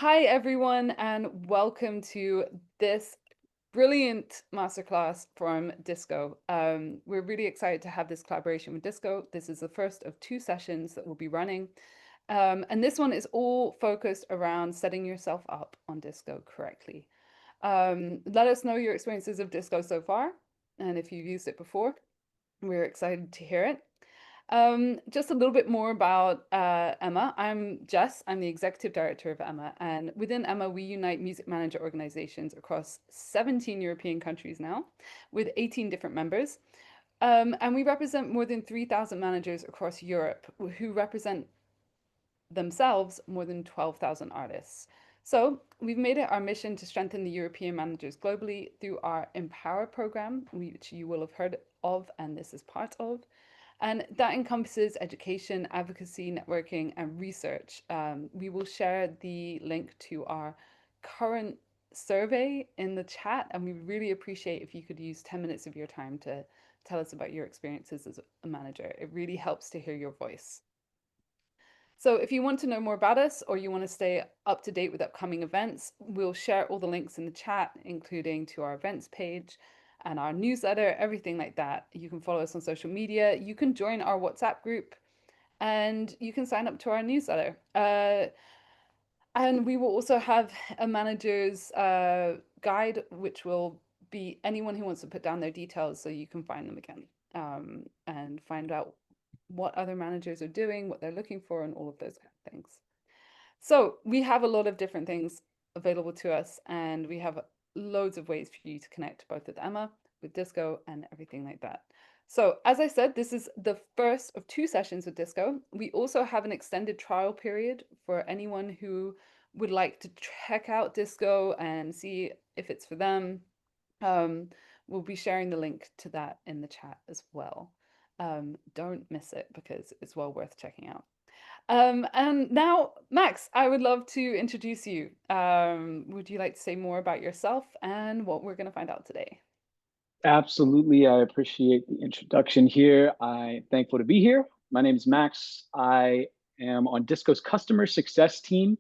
Hi, everyone, and welcome to this brilliant masterclass from Disco. We're really excited to have this collaboration with Disco. This is the first of two sessions that we'll be running. And this one is all focused around setting yourself up on Disco correctly. Let us know your experiences of Disco so far, and if you've used it before, we're excited to hear it. Just a little bit more about Emma. I'm Jess. I'm the executive director of Emma. And within Emma, we unite music manager organizations across 17 European countries now, with 18 different members. And we represent more than 3,000 managers across Europe who represent themselves more than 12,000 artists. So we've made it our mission to strengthen the European managers globally through our Empower program, which you will have heard of, and this is part of. And that encompasses education, advocacy, networking, and research. We will share the link to our current survey in the chat, and we really appreciate if you could use 10 minutes of your time to tell us about your experiences as a manager. It really helps to hear your voice. So if you want to know more about us or you want to stay up to date with upcoming events, we'll share all the links in the chat, including to our events page and our newsletter, everything like that. You can follow us on social media. You can join our WhatsApp group and you can sign up to our newsletter. And we will also have a manager's guide, which will be anyone who wants to put down their details so you can find them again and find out what other managers are doing, what they're looking for, and all of those kind of things. So we have a lot of different things available to us, and we have loads of ways for you to connect both with Emma, with Disco, and everything like that. So as I said, this is the first of two sessions with Disco. We also have an extended trial period for anyone who would like to check out Disco and see if it's for them. We'll be sharing the link to that in the chat as well. Don't miss it because it's well worth checking out. And now, Max, I would love to introduce you. Would you like to say more about yourself and what we're going to find out today? Absolutely. I appreciate the introduction here. I'm thankful to be here. My name is Max. I am on Disco's customer success team.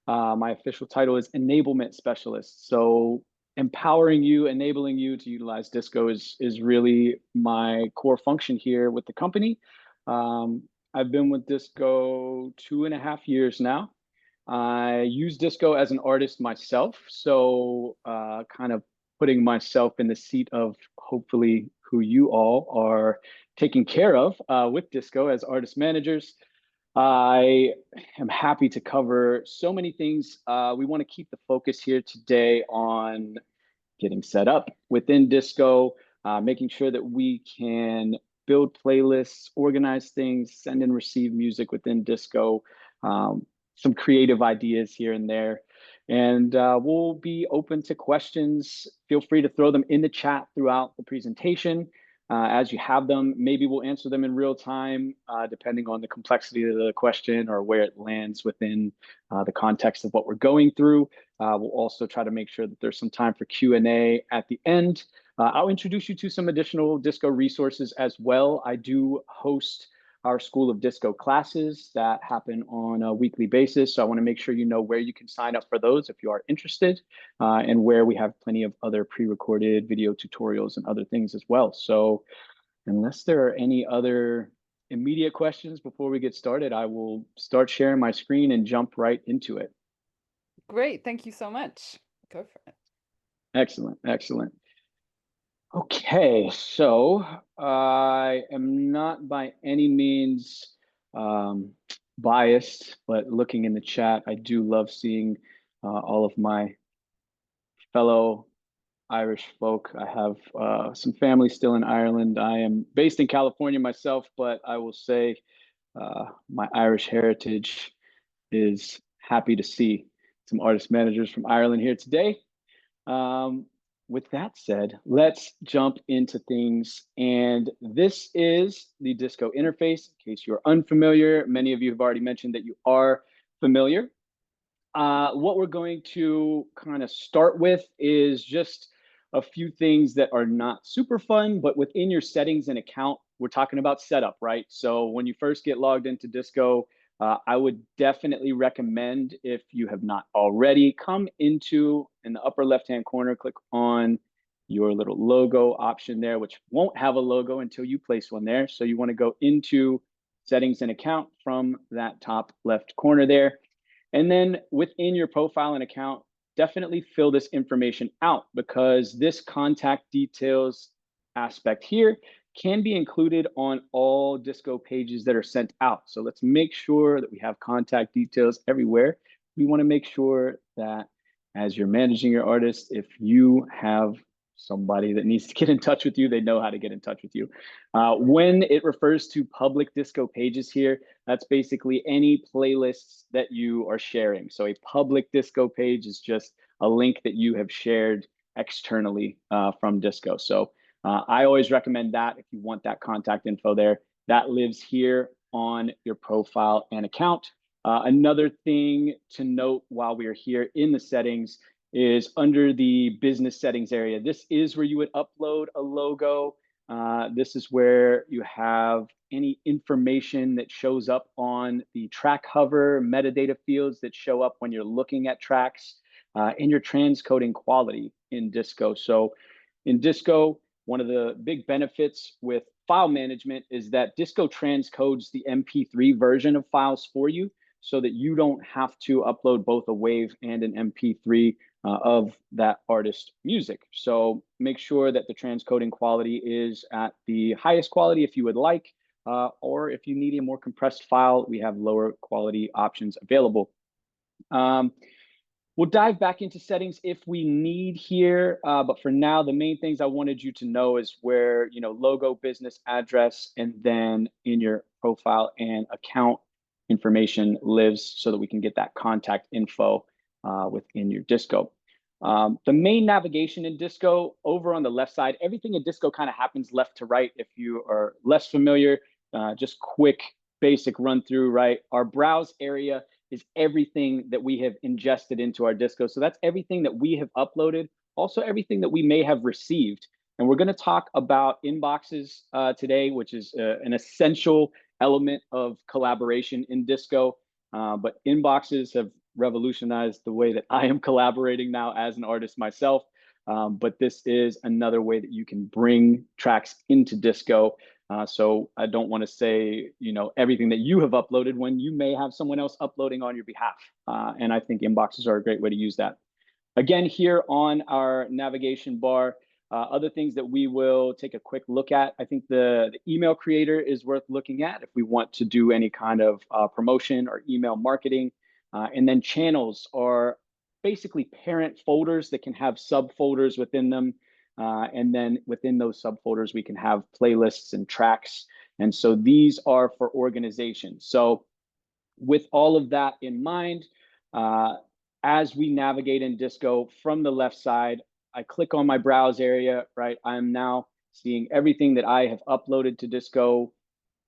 My official title is Enablement Specialist. So empowering you, enabling you to utilize Disco is really my core function here with the company. I've been with Disco 2.5 years now. I use Disco as an artist myself, so kind of putting myself in the seat of hopefully who you all are taking care of with Disco as artist managers. I am happy to cover so many things. We want to keep the focus here today on getting set up within Disco, making sure that we can build playlists, organize things, send and receive music within Disco, some creative ideas here and there. And we'll be open to questions. Feel free to throw them in the chat throughout the presentation. As you have them, maybe we'll answer them in real time, depending on the complexity of the question or where it lands within the context of what we're going through. We'll also try to make sure that there's some time for Q&A at the end. I'll introduce you to some additional Disco resources as well. I do host our School of Disco classes that happen on a weekly basis. So I want to make sure you know where you can sign up for those if you are interested, and where we have plenty of other pre-recorded video tutorials and other things as well. So unless there are any other immediate questions before we get started, I will start sharing my screen and jump right into it. Great. Thank you so much. Go for it. Excellent. Excellent. Okay, so I am not by any means biased, but looking in the chat, I do love seeing all of my fellow Irish folk. I have some family still in Ireland. I am based in California myself, but I will say my Irish heritage is happy to see some artist managers from Ireland here today. With that said, let's jump into things. And this is the Disco interface. In case you're unfamiliar, many of you have already mentioned that you are familiar. What we're going to kind of start with is just a few things that are not super fun, but within your settings and account, we're talking about setup, right? So when you first get logged into Disco, I would definitely recommend, if you have not already, come into, in the upper left-hand corner, click on your little logo option there, which won't have a logo until you place one there. So you want to go into settings and account from that top left corner there. And then within your profile and account, definitely fill this information out, because this contact details aspect here can be included on all Disco pages that are sent out. So let's make sure that we have contact details everywhere. We want to make sure that as you're managing your artist, if you have somebody that needs to get in touch with you, they know how to get in touch with you. When it refers to public Disco pages here, that's basically any playlists that you are sharing. So a public Disco page is just a link that you have shared externally from Disco. So I always recommend that if you want that contact info there. That lives here on your profile and account. Another thing to note while we are here in the settings is under the business settings area. This is where you would upload a logo. This is where you have any information that shows up on the track hover, metadata fields that show up when you're looking at tracks, and your transcoding quality in Disco. So in Disco, one of the big benefits with file management is that Disco transcodes the MP3 version of files for you, so that you don't have to upload both a WAV and an MP3 of that artist's music. So make sure that the transcoding quality is at the highest quality if you would like, or if you need a more compressed file, we have lower quality options available. We'll dive back into settings if we need here, but for now, the main things I wanted you to know is where, logo, business address, and then in your profile and account information lives, so that we can get that contact info within your Disco. The main navigation in Disco, over on the left side, everything in Disco kind of happens left to right. If you are less familiar, just quick basic run through, right? Our browse area is everything that we have ingested into our Disco. So that's everything that we have uploaded, also everything that we may have received. And we're going to talk about inboxes today, which is an essential element of collaboration in Disco. But inboxes have revolutionized the way that I am collaborating now as an artist myself. But this is another way that you can bring tracks into Disco. So I don't want to say, everything that you have uploaded when you may have someone else uploading on your behalf. And I think inboxes are a great way to use that. Again, here on our navigation bar, other things that we will take a quick look at. I think the email creator is worth looking at if we want to do any kind of promotion or email marketing. And then channels are basically parent folders that can have subfolders within them. And then within those subfolders, we can have playlists and tracks. And so these are for organization. So with all of that in mind, as we navigate in Disco from the left side, I click on my browse area, right? I'm now seeing everything that I have uploaded to Disco,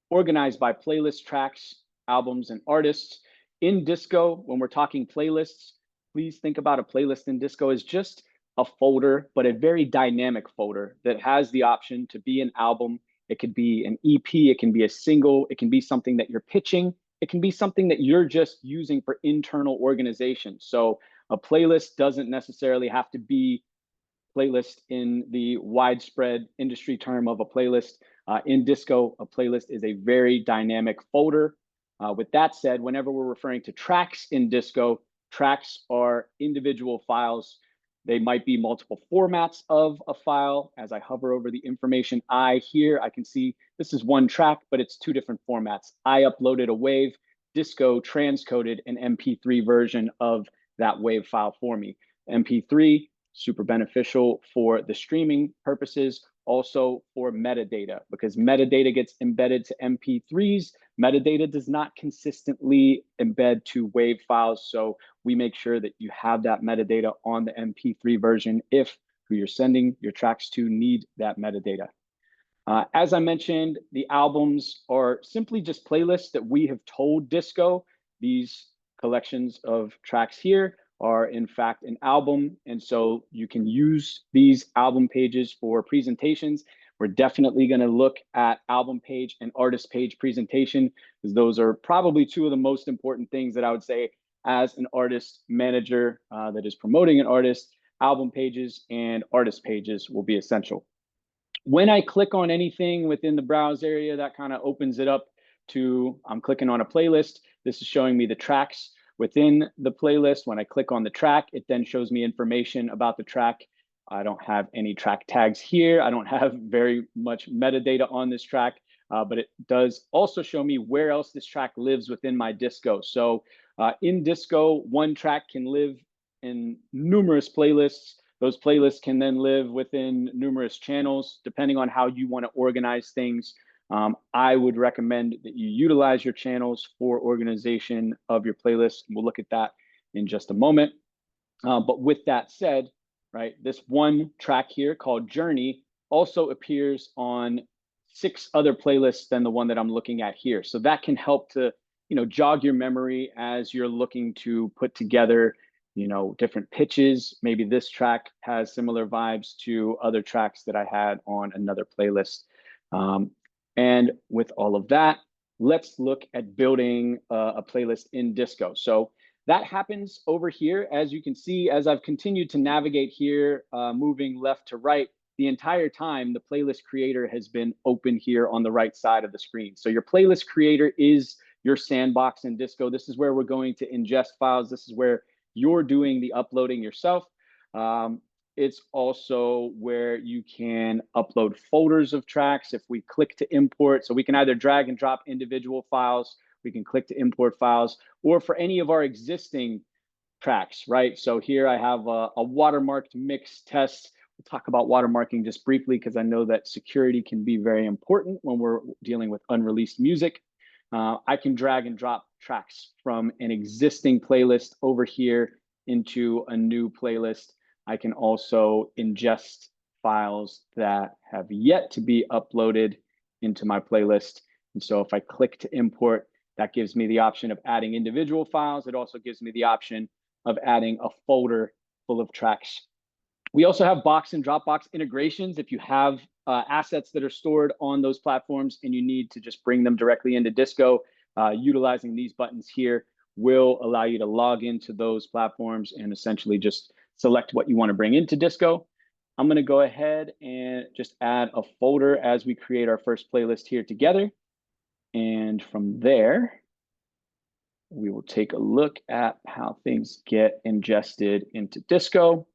organized by playlist, tracks, albums, and artists. In Disco, when we're talking playlists, please think about a playlist in Disco as just a folder, but a very dynamic folder that has the option to be an album. It could be an EP, it can be a single, it can be something that you're pitching, it can be something that you're just using for internal organization. So a playlist doesn't necessarily have to be playlist in the widespread industry term of a playlist. In Disco, a playlist is a very dynamic folder. With that said, whenever we're referring to tracks in Disco, tracks are individual files. They might be multiple formats of a file. As I hover over the information here, I can see this is one track, but it's two different formats. I uploaded a WAV, Disco transcoded an MP3 version of that WAV file for me. MP3, super beneficial for the streaming purposes, also for metadata, because metadata gets embedded to MP3s. Metadata does not consistently embed to WAV files. So we make sure that you have that metadata on the MP3 version if who you're sending your tracks to need that metadata. As I mentioned, the albums are simply just playlists that we have told Disco. These collections of tracks here are in fact an album. And so you can use these album pages for presentations. We're definitely going to look at album page and artist page presentation, because those are probably two of the most important things that I would say as an artist manager that is promoting an artist. Album pages and artist pages will be essential. When I click on anything within the browse area, that kind of opens it up to, I'm clicking on a playlist. This is showing me the tracks within the playlist. When I click on the track, it then shows me information about the track. I don't have any track tags here. I don't have very much metadata on this track, but it does also show me where else this track lives within my disco. So in disco, one track can live in numerous playlists. Those playlists can then live within numerous channels, depending on how you want to organize things. I would recommend that you utilize your channels for organization of your playlist. We'll look at that in just a moment. But with that said, right, this one track here called Journey also appears on 6 other playlists than the one that I'm looking at here. So that can help to, jog your memory as you're looking to put together different pitches. Maybe this track has similar vibes to other tracks that I had on another playlist. And with all of that, let's look at building a playlist in Disco. So that happens over here. As you can see, as I've continued to navigate here, moving left to right, the entire time, the playlist creator has been open here on the right side of the screen. So your playlist creator is your sandbox in Disco. This is where we're going to ingest files. This is where you're doing the uploading yourself. It's also where you can upload folders of tracks if we click to import. So we can either drag and drop individual files, we can click to import files, or for any of our existing tracks, right? So here I have a watermarked mix test. We'll talk about watermarking just briefly because I know that security can be very important when we're dealing with unreleased music. I can drag and drop tracks from an existing playlist over here into a new playlist. I can also ingest files that have yet to be uploaded into my playlist. And so if I click to import, that gives me the option of adding individual files. It also gives me the option of adding a folder full of tracks. We also have box and Dropbox integrations. If you have assets that are stored on those platforms and you need to just bring them directly into Disco, utilizing these buttons here will allow you to log into those platforms and essentially just select what you want to bring into Disco. I'm going to go ahead and just add a folder as we create our first playlist here together. And from there, we will take a look at how things get ingested into Disco.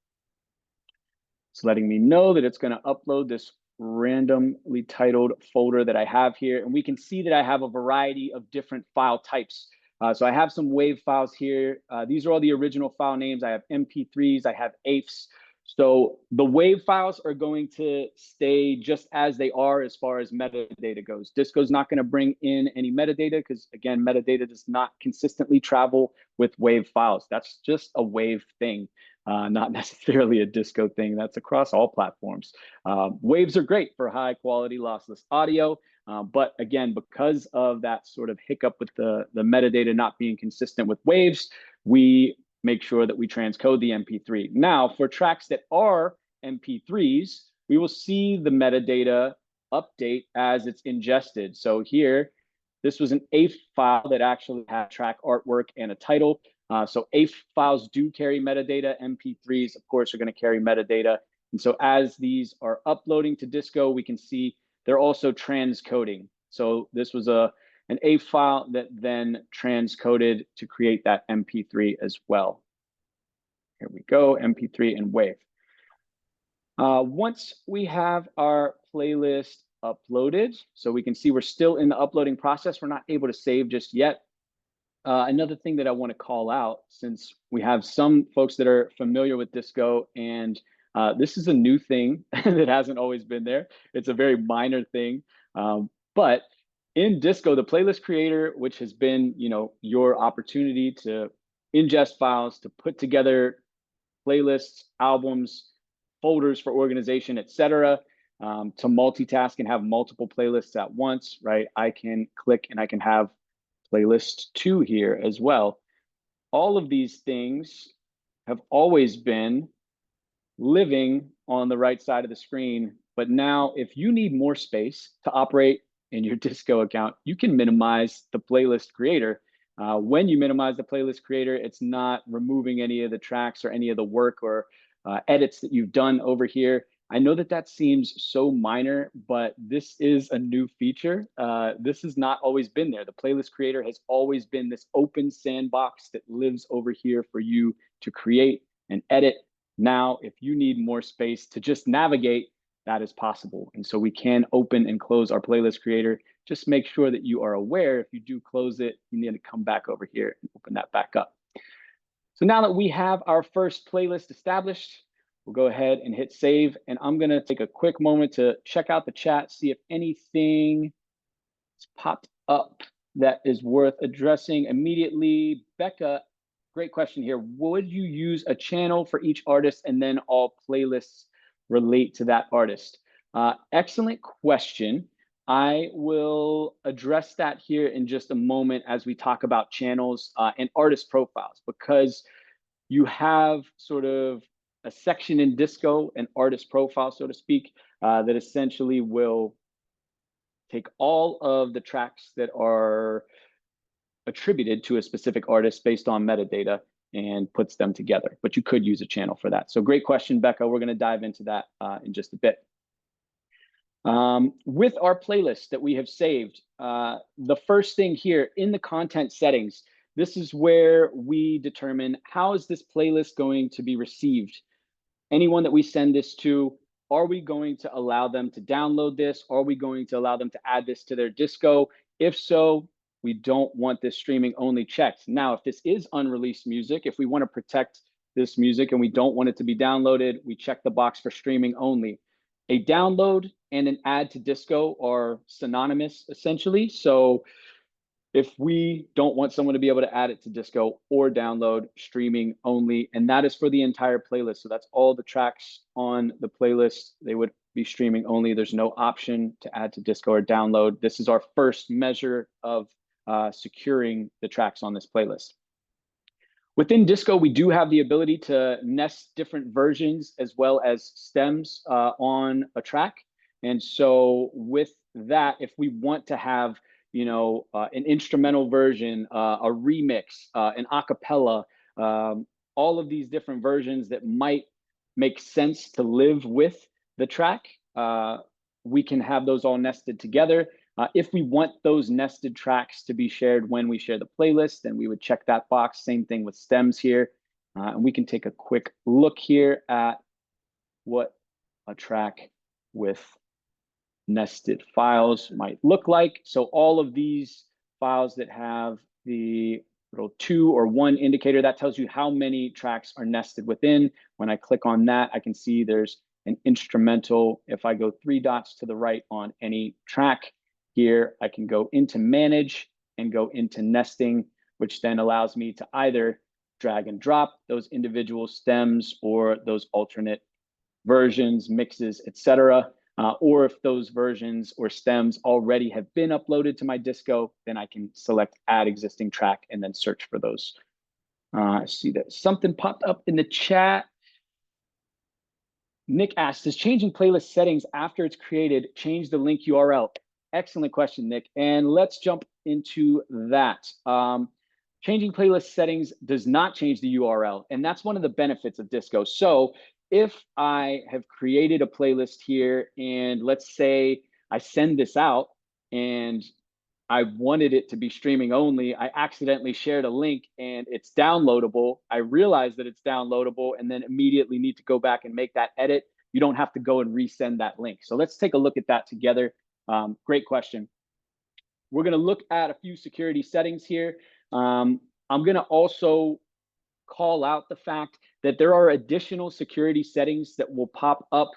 It's letting me know that it's going to upload this randomly titled folder that I have here. And we can see that I have a variety of different file types. So I have some WAV files here. These are all the original file names. I have MP3s, I have AIFs. So the WAV files are going to stay just as they are as far as metadata goes. Disco's not going to bring in any metadata because, again, metadata does not consistently travel with WAV files. That's just a WAV thing. Not necessarily a Disco thing. That's across all platforms. Waves are great for high quality lossless audio. But again, because of that sort of hiccup with the metadata not being consistent with waves, we make sure that we transcode the MP3. Now, for tracks that are MP3s, we will see the metadata update as it's ingested. So here, this was an AIF file that actually had track artwork and a title. So AIF files do carry metadata. MP3s, of course, are going to carry metadata. And so as these are uploading to Disco, we can see they're also transcoding. So this was an AIF file that then transcoded to create that MP3 as well. Here we go, MP3 and WAV. Once we have our playlist uploaded, so we can see we're still in the uploading process. We're not able to save just yet. Another thing that I want to call out, since we have some folks that are familiar with Disco, and this is a new thing that hasn't always been there. It's a very minor thing, but in Disco, the playlist creator, which has been, your opportunity to ingest files, to put together playlists, albums, folders for organization, etc., to multitask and have multiple playlists at once, right? I can click and I can have playlist 2 here as well. All of these things have always been living on the right side of the screen But now if you need more space to operate in your Disco account, you can minimize the playlist creator. When you minimize the playlist creator, it's not removing any of the tracks or any of the work or edits that you've done over here. I know that that seems so minor, but this is a new feature. This has not always been there. The playlist creator has always been this open sandbox that lives over here for you to create and edit. Now, if you need more space to just navigate, that is possible. And so we can open and close our playlist creator. Just make sure that you are aware if you do close it, you need to come back over here and open that back up. So now that we have our first playlist established, we'll go ahead and hit save. And I'm gonna take a quick moment to check out the chat, see if anything has popped up that is worth addressing immediately. Becca, great question here. Would you use a channel for each artist and then all playlists relate to that artist? Excellent question. I will address that here in just a moment as we talk about channels and artist profiles, because you have sort of a section in Disco, an artist profile, so to speak, that essentially will take all of the tracks that are attributed to a specific artist based on metadata and puts them together. But you could use a channel for that. So great question, Becca. We're going to dive into that in just a bit. With our playlist that we have saved, the first thing here in the content settings, this is where we determine how is this playlist going to be received. Anyone that we send this to, are we going to allow them to download this? Are we going to allow them to add this to their Disco? If so, we don't want this streaming only checked. Now, if this is unreleased music, if we want to protect this music and we don't want it to be downloaded, we check the box for streaming only. A download and an add to Disco are synonymous, essentially. So if we don't want someone to be able to add it to Disco or download, streaming only, and that is for the entire playlist. So that's all the tracks on the playlist. They would be streaming only. There's no option to add to Disco or download. This is our first measure of securing the tracks on this playlist. Within Disco, we do have the ability to nest different versions as well as stems on a track. And so with that, if we want to have an instrumental version, a remix, an a cappella, all of these different versions that might make sense to live with the track, we can have those all nested together. If we want those nested tracks to be shared when we share the playlist, then we would check that box. Same thing with stems here. And we can take a quick look here at what a track with nested files might look like. So all of these files that have the little 2 or 1 indicator, that tells you how many tracks are nested within. When I click on that, I can see there's an instrumental. If I go 3 dots to the right on any track here, I can go into manage and go into nesting, which then allows me to either drag and drop those individual stems or those alternate versions, mixes, etc. Or if those versions or stems already have been uploaded to my Disco, then I can select add existing track and then search for those. I see that something popped up in the chat. Nick asked, does changing playlist settings after it's created change the link URL? Excellent question, Nick. And let's jump into that. Changing playlist settings does not change the URL. And that's one of the benefits of Disco. So if I have created a playlist here and let's say I send this out and I wanted it to be streaming only, I accidentally shared a link and it's downloadable. I realize that it's downloadable and then immediately need to go back and make that edit. You don't have to go and resend that link. So let's take a look at that together. Great question. We're gonna look at a few security settings here. I'm gonna also call out the fact that there are additional security settings that will pop up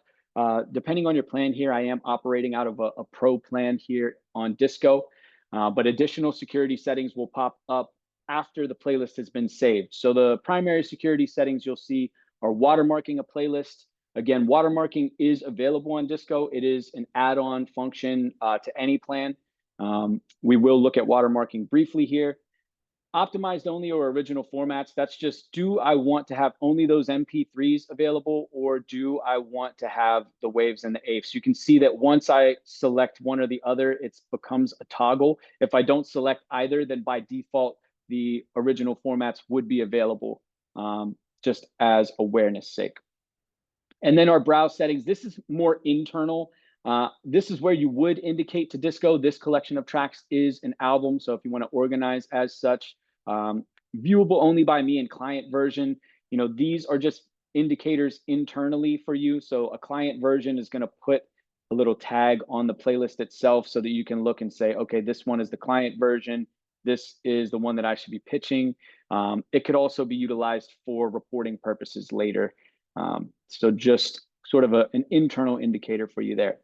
depending on your plan here. I am operating out of a pro plan here on Disco, but additional security settings will pop up after the playlist has been saved. So the primary security settings you'll see are watermarking a playlist. Again, watermarking is available on Disco. It is an add-on function to any plan. We will look at watermarking briefly here. Optimized only or original formats, that's just, do I want to have only those MP3s available, or do I want to have the waves and the AVEs? You can see that once I select one or the other, it becomes a toggle. If I don't select either, then by default, the original formats would be available, just as awareness sake. And then our browse settings, this is more internal. This is where you would indicate to Disco, this collection of tracks is an album. So if you want to organize as such, viewable only by me in client version, these are just indicators internally for you. So a client version is going to put a little tag on the playlist itself so that you can look and say, okay, this one is the client version. This is the one that I should be pitching. It could also be utilized for reporting purposes later. So just sort of an internal indicator for you there.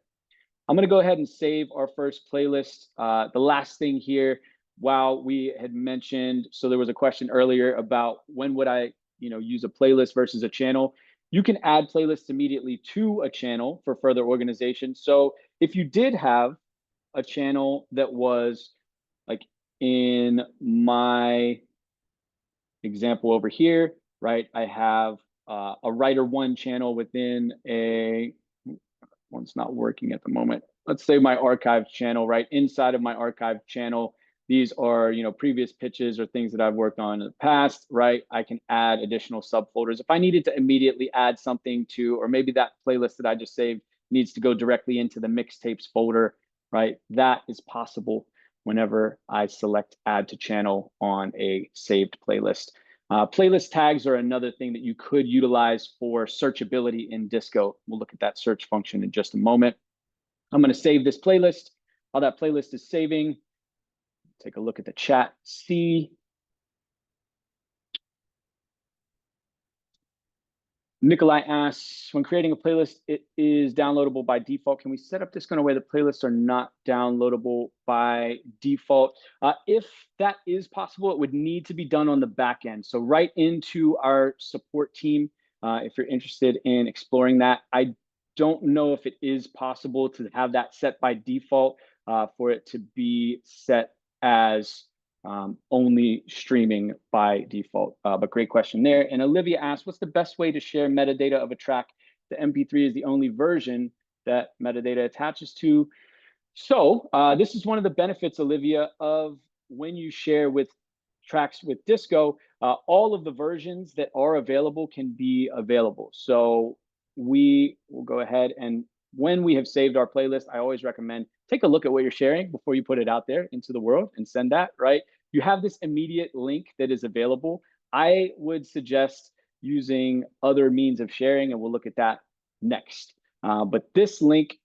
I'm going to go ahead and save our first playlist. The last thing here, while we had mentioned, so there was a question earlier about when would I, use a playlist versus a channel. You can add playlists immediately to a channel for further organization. So if you did have a channel that was like in my example over here, right? I have a writer one channel within one's not working at the moment. Let's say my archive channel, right? Inside of my archive channel, these are, previous pitches or things that I've worked on in the past, right? I can add additional subfolders. If I needed to immediately add something to, or maybe that playlist that I just saved needs to go directly into the mixtapes folder, right? That is possible whenever I select add to channel on a saved playlist. Playlist tags are another thing that you could utilize for searchability in Disco. We'll look at that search function in just a moment. I'm going to save this playlist. While that playlist is saving, take a look at the chat. See, Nikolai asks, when creating a playlist, it is downloadable by default. Can we set up this in a way that playlists are not downloadable by default? If that is possible, it would need to be done on the back end. So right into our support team, if you're interested in exploring that. I don't know if it is possible to have that set by default, for it to be set as only streaming by default. But great question there. And Olivia asked, what's the best way to share metadata of a track? The MP3 is the only version that metadata attaches to. So this is one of the benefits, Olivia, of when you share with tracks with Disco, all of the versions that are available can be available. So we will go ahead and when we have saved our playlist, I always recommend take a look at what you're sharing before you put it out there into the world and send that, right? You have this immediate link that is available. I would suggest using other means of sharing, and we'll look at that next. But this link,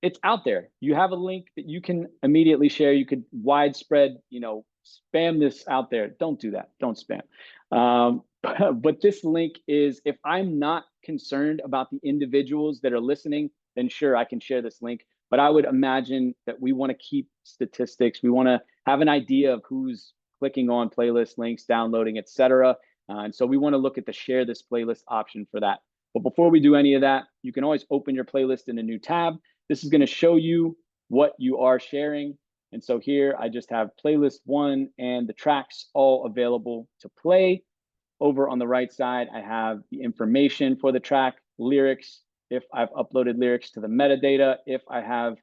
it's out there. You have a link that you can immediately share. You could widespread, spam this out there. Don't do that. Don't spam. But this link is, if I'm not concerned about the individuals that are listening, then sure, I can share this link. But I would imagine that we want to keep statistics. We want to have an idea of who's clicking on playlist links, downloading, etc. And so we want to look at the share this playlist option for that. But before we do any of that, you can always open your playlist in a new tab. This is going to show you what you are sharing. And so here I just have playlist one and the tracks all available to play. Over on the right side, I have the information for the track, lyrics, if I've uploaded lyrics to the metadata. If I have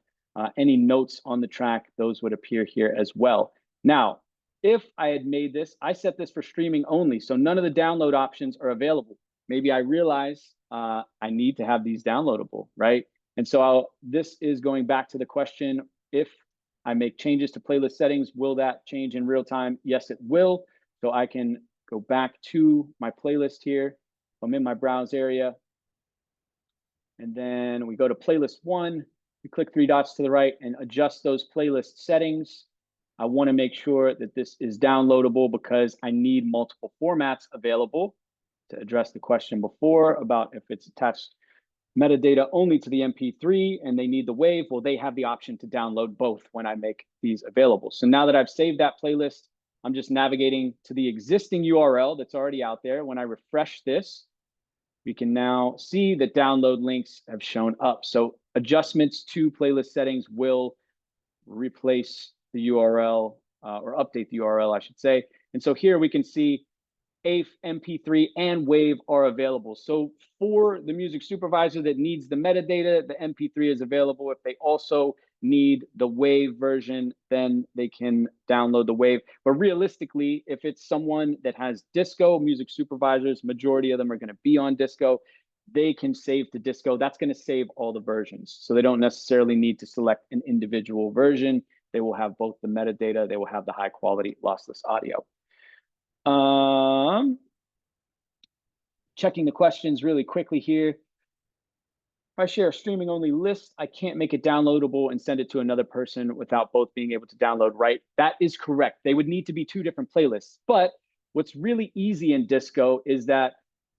any notes on the track, those would appear here as well. Now, if I had made this, I set this for streaming only, so none of the download options are available. Maybe I realize I need to have these downloadable, right? And so this is going back to the question, if I make changes to playlist settings, will that change in real time? Yes, it will. So I can go back to my playlist here. I'm in my browse area. And then we go to playlist one. We click three dots to the right and adjust those playlist settings. I want to make sure that this is downloadable because I need multiple formats available to address the question before about if it's attached metadata only to the MP3 and they need the wave. Well, they have the option to download both when I make these available. So now that I've saved that playlist, I'm just navigating to the existing URL that's already out there. When I refresh this, we can now see that download links have shown up. So adjustments to playlist settings will replace the URL or update the URL, I should say. And so here we can see AIF, MP3, and WAV are available. So for the music supervisor that needs the metadata, the MP3 is available. If they also need the WAV version, then they can download the WAV. But realistically, if it's someone that has Disco, music supervisors, majority of them are going to be on Disco, they can save to Disco. That's going to save all the versions. So they don't necessarily need to select an individual version. They will have both the metadata, they will have the high quality lossless audio. Checking the questions really quickly here. If I share a streaming only list, I can't make it downloadable and send it to another person without both being able to download, right? That is correct. They would need to be two different playlists. But what's really easy in Disco is that,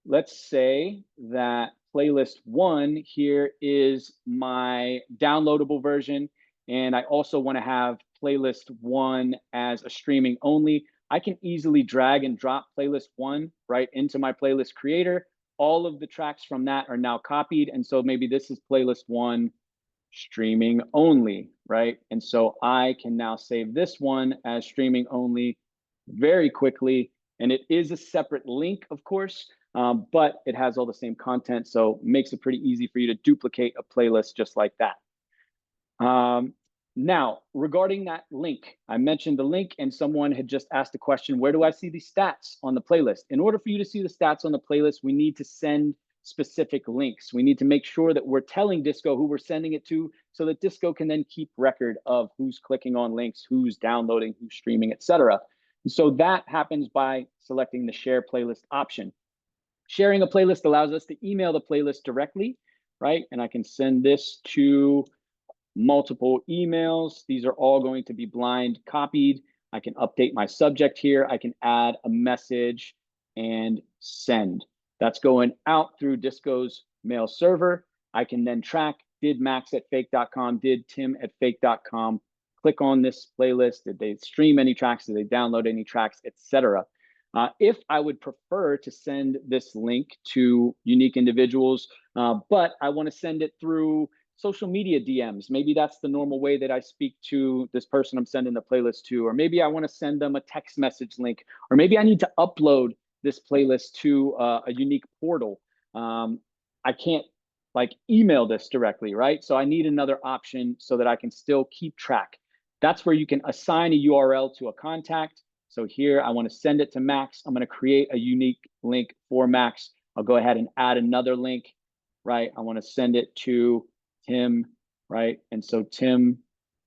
let's say that playlist 1 here is my downloadable version, and I also want to have playlist 1 as a streaming only. I can easily drag and drop playlist 1 right into my playlist creator. All of the tracks from that are now copied. And so maybe this is playlist 1 streaming only, right? And so I can now save this one as streaming only very quickly. And it is a separate link, of course, but it has all the same content. So it makes it pretty easy for you to duplicate a playlist just like that. Now, regarding that link, I mentioned the link and someone had just asked the question, where do I see the stats on the playlist? In order for you to see the stats on the playlist, we need to send specific links. We need to make sure that we're telling Disco who we're sending it to so that Disco can then keep record of who's clicking on links, who's downloading, who's streaming, etc. And so that happens by selecting the share playlist option. Sharing a playlist allows us to email the playlist directly, right? And I can send this to multiple emails. These are all going to be blind copied. I can update my subject here. I can add a message and send. That's going out through Disco's mail server. I can then track, did Max at fake.com, did Tim at fake.com, click on this playlist. Did they stream any tracks? Did they download any tracks, etc. If I would prefer to send this link to unique individuals, but I want to send it through social media DMs. Maybe that's the normal way that I speak to this person I'm sending the playlist to, or maybe I want to send them a text message link, or maybe I need to upload this playlist to a unique portal. I can't like email this directly, right? So I need another option so that I can still keep track. That's where you can assign a URL to a contact. So here I want to send it to Max. I'm going to create a unique link for Max. I'll go ahead and add another link, right? I want to send it to Tim, right? And so Tim,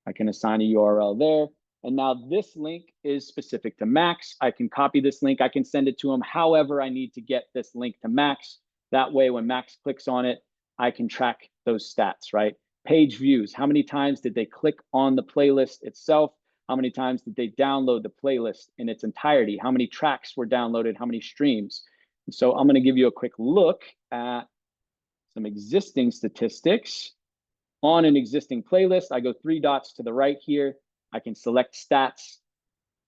I can assign a URL there. And now this link is specific to Max. I can copy this link. I can send it to him however I need to get this link to Max. That way, when Max clicks on it, I can track those stats, right? Page views. How many times did they click on the playlist itself? How many times did they download the playlist in its entirety? How many tracks were downloaded? How many streams? And so I'm going to give you a quick look at some existing statistics. On an existing playlist, I go 3 dots to the right here. I can select stats.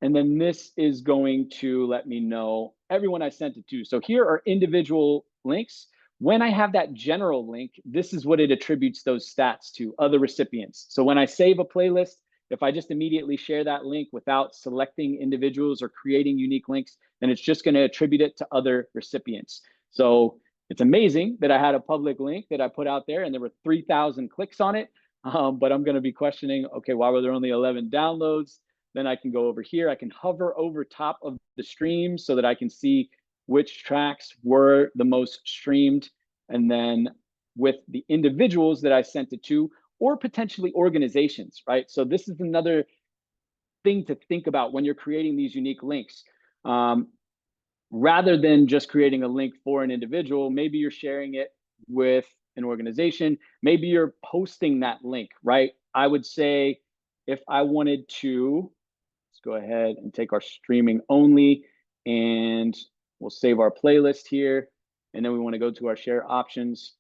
And then this is going to let me know everyone I sent it to. So here are individual links. When I have that general link, this is what it attributes those stats to other recipients. So when I save a playlist, if I just immediately share that link without selecting individuals or creating unique links, then it's just going to attribute it to other recipients. So it's amazing that I had a public link that I put out there and there were 3,000 clicks on it. But I'm going to be questioning, okay, why were there only 11 downloads? Then I can go over here. I can hover over top of the stream so that I can see which tracks were the most streamed. And then with the individuals that I sent it to, or potentially organizations, right? So this is another thing to think about when you're creating these unique links. Rather than just creating a link for an individual, maybe you're sharing it with an organization. Maybe you're posting that link, right? I would say if I wanted to, let's go ahead and take our streaming only and we'll save our playlist here. And then we want to go to our share options.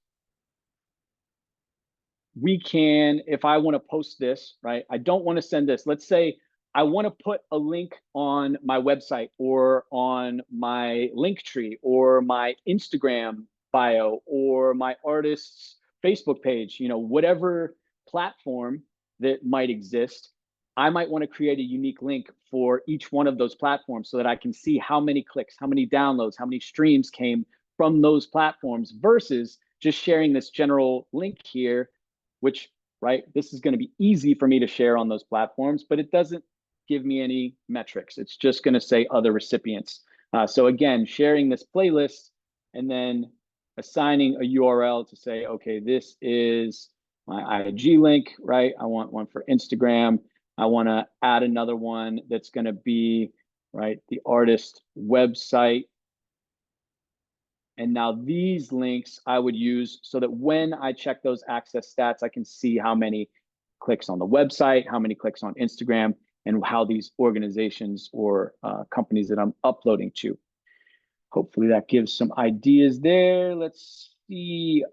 We can, if I want to post this, right? I don't want to send this. Let's say I want to put a link on my website or on my link tree or my Instagram bio or my artist's Facebook page, you know, whatever platform that might exist. I might want to create a unique link for each one of those platforms so that I can see how many clicks, how many downloads, how many streams came from those platforms versus just sharing this general link here, which, right, this is going to be easy for me to share on those platforms, but it doesn't give me any metrics. It's just going to say other recipients. So again, sharing this playlist and then assigning a URL to say, okay, this is my IG link, right? I want one for Instagram. I want to add another one that's going to be, right, the artist website. And now these links I would use so that when I check those access stats, I can see how many clicks on the website, how many clicks on Instagram, and how these organizations or companies that I'm uploading to. Hopefully that gives some ideas there. Let's see.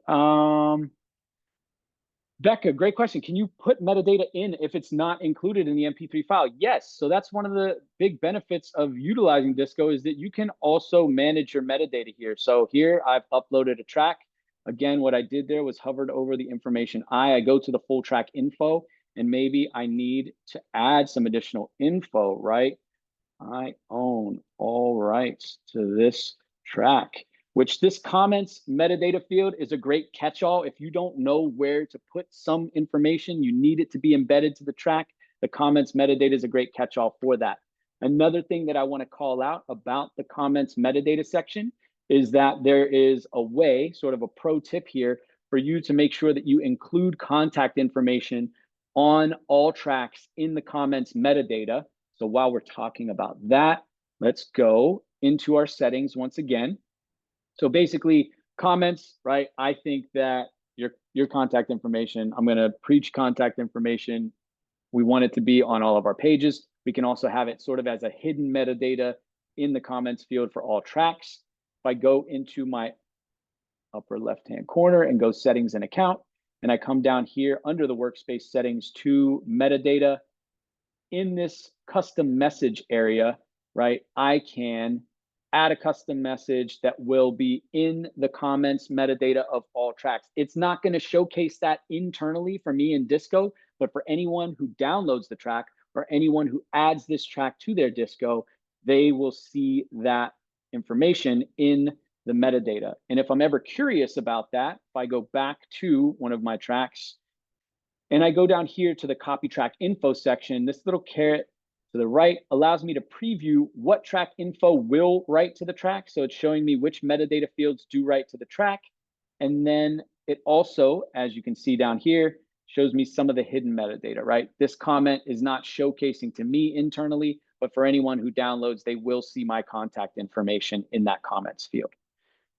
Becca, great question. Can you put metadata in if it's not included in the MP3 file? Yes. So that's one of the big benefits of utilizing Disco is that you can also manage your metadata here. So here I've uploaded a track. Again, what I did there was hovered over the information. I go to the full track info, and maybe I need to add some additional info, right? I own all rights to this track, which this comments metadata field is a great catch-all. If you don't know where to put some information, you need it to be embedded to the track. The comments metadata is a great catch-all for that. Another thing that I want to call out about the comments metadata section is that there is a way, sort of a pro tip here, for you to make sure that you include contact information on all tracks in the comments metadata. So while we're talking about that, let's go into our settings once again. So basically, comments, right? I think that your contact information, I'm going to preach contact information. We want it to be on all of our pages. We can also have it sort of as a hidden metadata in the comments field for all tracks. If I go into my upper left-hand corner and go settings and account, and I come down here under the workspace settings to metadata, in this custom message area, right, I can add a custom message that will be in the comments metadata of all tracks. It's not going to showcase that internally for me in Disco, but for anyone who downloads the track or anyone who adds this track to their Disco, they will see that information in the metadata. And if I'm ever curious about that, if I go back to one of my tracks, and I go down here to the copy track info section, this little caret to the right allows me to preview what track info will write to the track. So it's showing me which metadata fields do write to the track. And then it also, as you can see down here, shows me some of the hidden metadata, right? This comment is not showcasing to me internally, but for anyone who downloads, they will see my contact information in that comments field.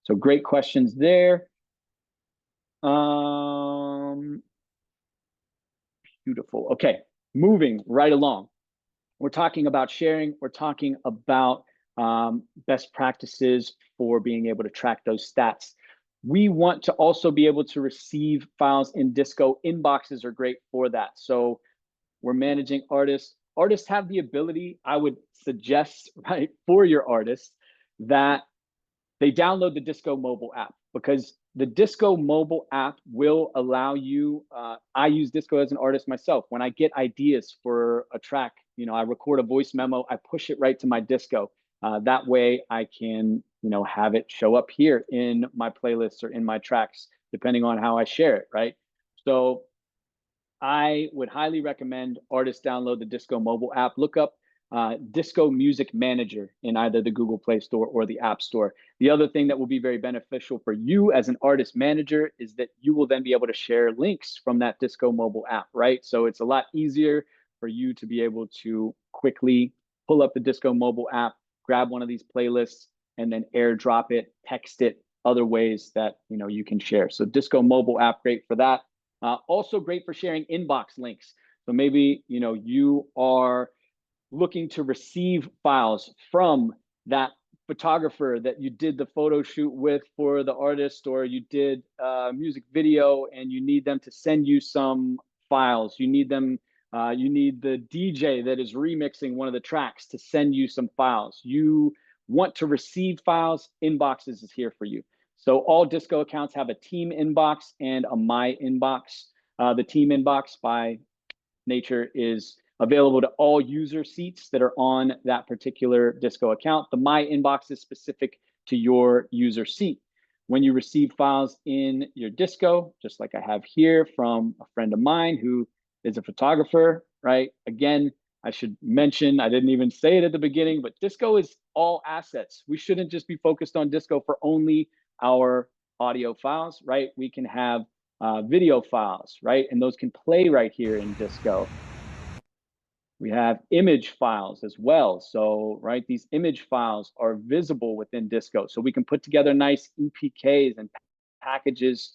So great questions there. Beautiful. Okay, moving right along. We're talking about sharing. We're talking about best practices for being able to track those stats. We want to also be able to receive files in Disco. Inboxes are great for that. So we're managing artists. Artists have the ability, I would suggest, right, for your artists that they download the Disco mobile app, because the Disco mobile app will allow you, I use Disco as an artist myself. When I get ideas for a track, you know, I record a voice memo, I push it right to my Disco. That way I can, you know, have it show up here in my playlists or in my tracks, depending on how I share it, right? So I would highly recommend artists download the Disco mobile app. Look up Disco Music Manager in either the Google Play Store or the App Store. The other thing that will be very beneficial for you as an artist manager is that you will then be able to share links from that Disco mobile app, right? So it's a lot easier for you to be able to quickly pull up the Disco mobile app, grab one of these playlists, and then airdrop it, text it, other ways that, you know, you can share. So Disco mobile app, great for that. Also great for sharing inbox links. So maybe, you know, you are looking to receive files from that photographer that you did the photo shoot with for the artist, or you did a music video and you need them to send you some files. You need them, you need the DJ that is remixing one of the tracks to send you some files. You want to receive files, Inboxes is here for you. So all Disco accounts have a team inbox and a my inbox. The team inbox by nature is available to all user seats that are on that particular Disco account. The My Inbox is specific to your user seat. When you receive files in your Disco, just like I have here from a friend of mine who is a photographer, right? Again, I should mention, I didn't even say it at the beginning, but Disco is all assets. We shouldn't just be focused on Disco for only our audio files, right? We can have video files, right? And those can play right here in Disco. We have image files as well. So, right, these image files are visible within Disco. So we can put together nice EPKs and packages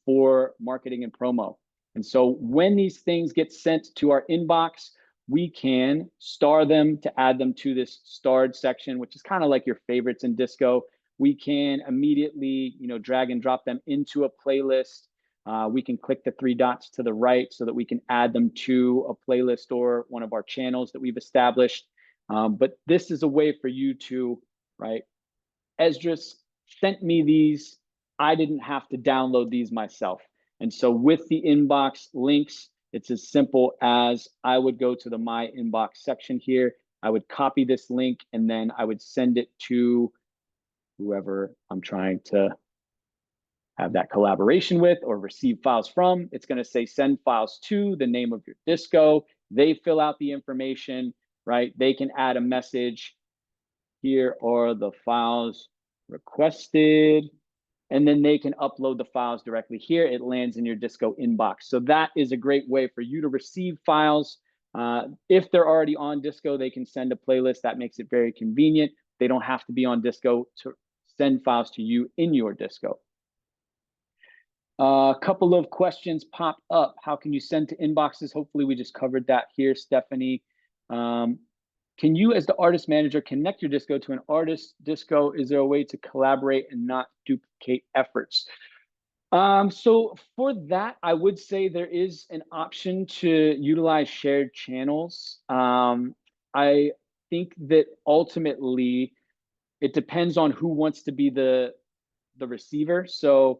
for marketing and promo. And so when these things get sent to our inbox, we can star them to add them to this starred section, which is kind of like your favorites in Disco. We can immediately, drag and drop them into a playlist. We can click the three dots to the right so that we can add them to a playlist or one of our channels that we've established. But this is a way for you to, right? Esdras sent me these. I didn't have to download these myself. And so with the inbox links, it's as simple as I would go to the My Inbox section here. I would copy this link and then I would send it to whoever I'm trying to have that collaboration with or receive files from. It's going to say send files to the name of your Disco. They fill out the information, right? They can add a message. Here are the files requested. And then they can upload the files directly here. It lands in your Disco inbox. So that is a great way for you to receive files. If they're already on Disco, they can send a playlist. That makes it very convenient. They don't have to be on Disco to send files to you in your Disco. A couple of questions pop up. How can you send to inboxes? Hopefully we just covered that here, Stephanie. Can you, as the artist manager, connect your Disco to an artist Disco? Is there a way to collaborate and not duplicate efforts? So for that, I would say there is an option to utilize shared channels. I think that ultimately it depends on who wants to be the receiver. So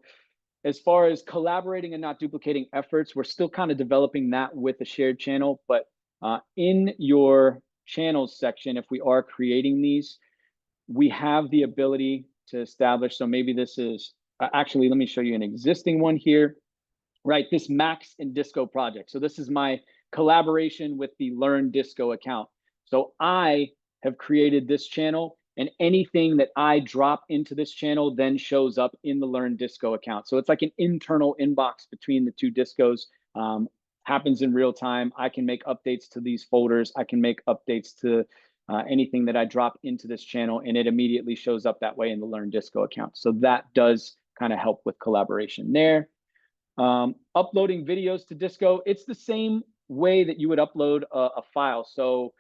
as far as collaborating and not duplicating efforts, we're still kind of developing that with a shared channel. But in your channels section, if we are creating these, we have the ability to establish. So maybe this is actually, let me show you an existing one here, right? This Max and Disco project. So this is my collaboration with the Learn Disco account. So I have created this channel, and anything that I drop into this channel then shows up in the Learn Disco account. So it's like an internal inbox between the two Discos. Happens in real time. I can make updates to these folders. I can make updates to anything that I drop into this channel, and it immediately shows up that way in the Learn Disco account. So that does kind of help with collaboration there. Uploading videos to Disco, it's the same way that you would upload a file. So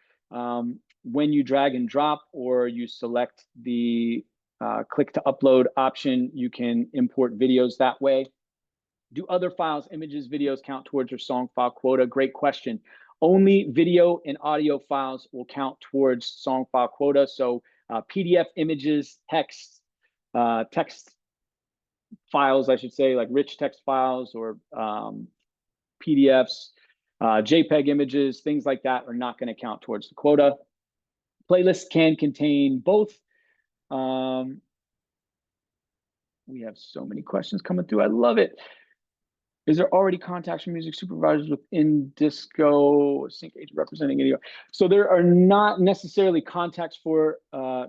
when you drag and drop or you select the click to upload option, you can import videos that way. Do other files, images, videos count towards your song file quota? Great question. Only video and audio files will count towards song file quota. So PDF images, text files, I should say, like rich text files or PDFs, JPEG images, things like that are not going to count towards the quota. Playlists can contain both. We have so many questions coming through. I love it. Is there already contacts from music supervisors within Disco sync agent representing any? So there are not necessarily contacts for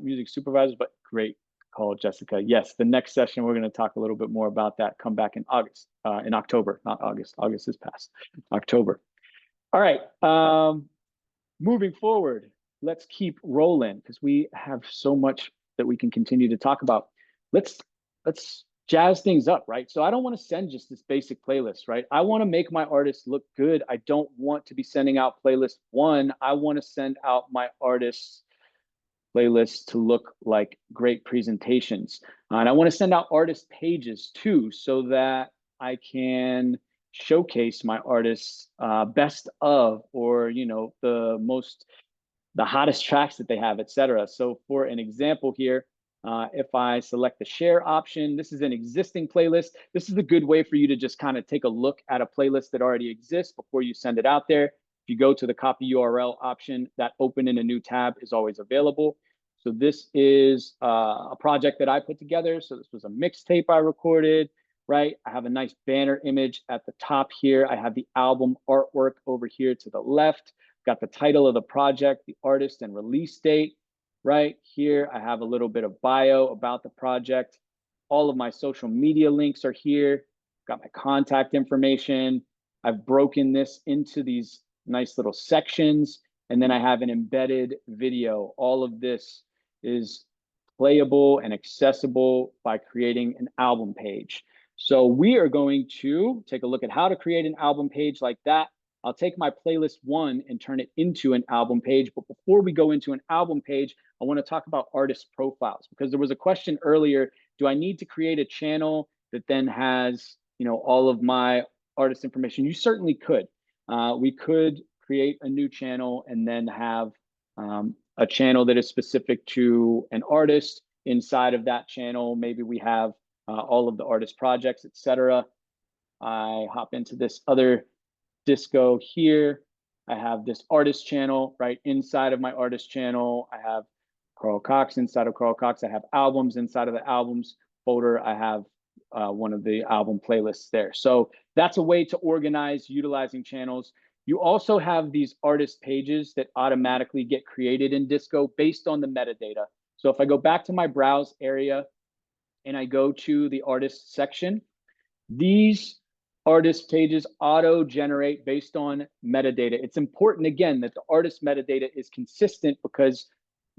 music supervisors, but great call, Jessica. Yes, the next session, we're going to talk a little bit more about that. Come back in August, in October, not August. August is past, October. All right, moving forward, let's keep rolling because we have so much that we can continue to talk about. Let's jazz things up, right? So I don't want to send just this basic playlist, right? I want to make my artists look good. I don't want to be sending out playlist one. I want to send out my artists playlists to look like great presentations. And I want to send out artist pages too, so that I can showcase my artists best of, or, the hottest tracks that they have, etc. So for an example here, if I select the share option, this is an existing playlist. This is a good way for you to just kind of take a look at a playlist that already exists before you send it out there. If you go to the copy URL option, that open in a new tab is always available. So this is a project that I put together. So this was a mixtape I recorded, right? I have a nice banner image at the top here. I have the album artwork over here to the left. Got the title of the project, the artist and release date. Right here, I have a little bit of bio about the project. All of my social media links are here. Got my contact information. I've broken this into these nice little sections, and then I have an embedded video. All of this is playable and accessible by creating an album page. So we are going to take a look at how to create an album page like that. I'll take my playlist one and turn it into an album page. But before we go into an album page, I want to talk about artist profiles, because there was a question earlier, do I need to create a channel that then has, all of my artist information? You certainly could. We could create a new channel and then have a channel that is specific to an artist. Inside of that channel, maybe we have all of the artist projects, etc. I hop into this other disco here. I have this artist channel, right? Inside of my artist channel, I have Carl Cox. Inside of Carl Cox, I have albums. Inside of the albums folder, I have one of the album playlists there. So that's a way to organize utilizing channels. You also have these artist pages that automatically get created in Disco based on the metadata. So if I go back to my browse area and I go to the artist section, these artist pages auto-generate based on metadata. It's important, again, that the artist metadata is consistent because